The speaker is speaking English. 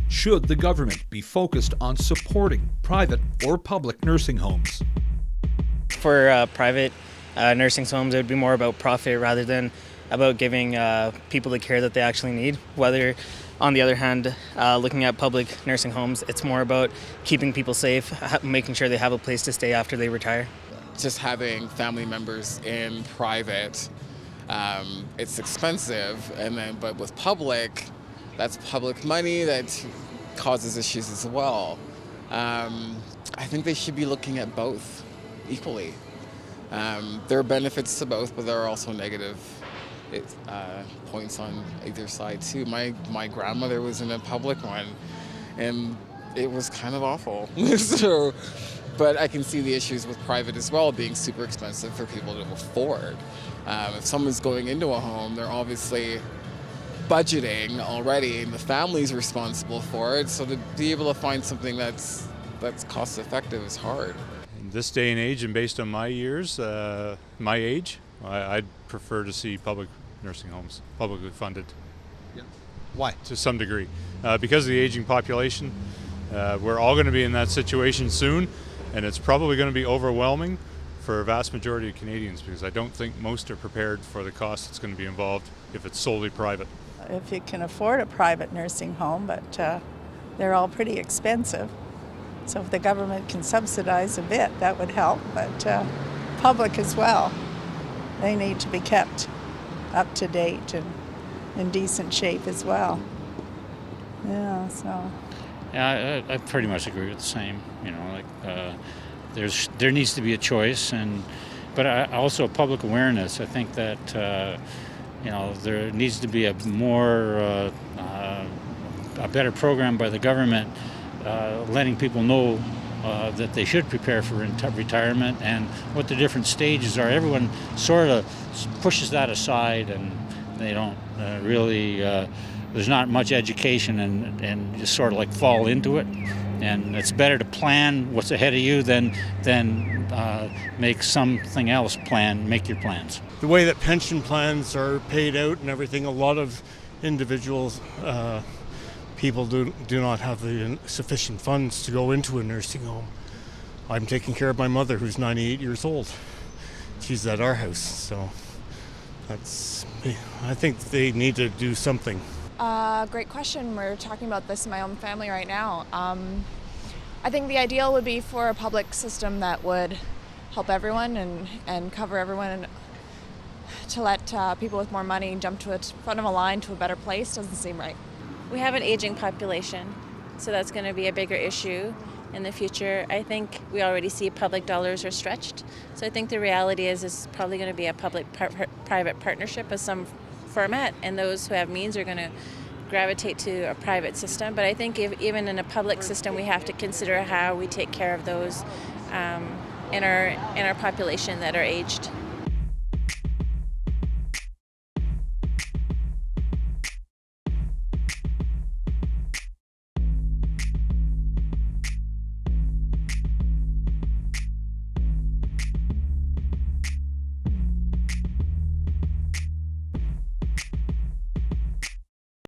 Should the government be focused on supporting private or public nursing homes? For private nursing homes, it would be more about profit rather than about giving people the care that they actually need. Whether, on the other hand, looking at public nursing homes, it's more about keeping people safe, making sure they have a place to stay after they retire. Just having family members in private, it's expensive, but with public, that's public money that causes issues as well. I think they should be looking at both equally. There are benefits to both, but there are also negative points on either side too. My grandmother was in a public one, and it was kind of awful. But I can see the issues with private as well, being super expensive for people to afford. If someone's going into a home, they're obviously budgeting already, and the family's responsible for it. So to be able to find something that's cost effective is hard. In this day and age, and based on my years, my age, I'd prefer to see public nursing homes, publicly funded. Yeah. Why? To some degree. Because of the aging population, we're all going to be in that situation soon, and it's probably going to be overwhelming for a vast majority of Canadians, because I don't think most are prepared for the cost that's going to be involved if it's solely private. If you can afford a private nursing home, but they're all pretty expensive. So if the government can subsidize a bit, that would help, but public as well. They need to be kept up to date and in decent shape as well. Yeah, so. Yeah, I pretty much agree with the same. There needs to be a choice, but also public awareness. I think that there needs to be a better program by the government, letting people know that they should prepare for retirement and what the different stages are. Everyone sort of pushes that aside, and they don't really. There's not much education, and just sort of like fall into it. And it's better to plan what's ahead of you than make something else make your plans. The way that pension plans are paid out and everything, a lot of individuals, people do not have the sufficient funds to go into a nursing home. I'm taking care of my mother, who's 98 years old. She's at our house, so I think they need to do something. Great question. We're talking about this in my own family right now. I think the ideal would be for a public system that would help everyone and cover everyone, and to let people with more money jump to the front of a line to a better place doesn't seem right. We have an aging population, so that's going to be a bigger issue in the future. I think we already see public dollars are stretched, so I think the reality is it's probably going to be a public-private partnership of some format, and those who have means are going to gravitate to a private system. But I think even in a public system, we have to consider how we take care of those in our population that are aged.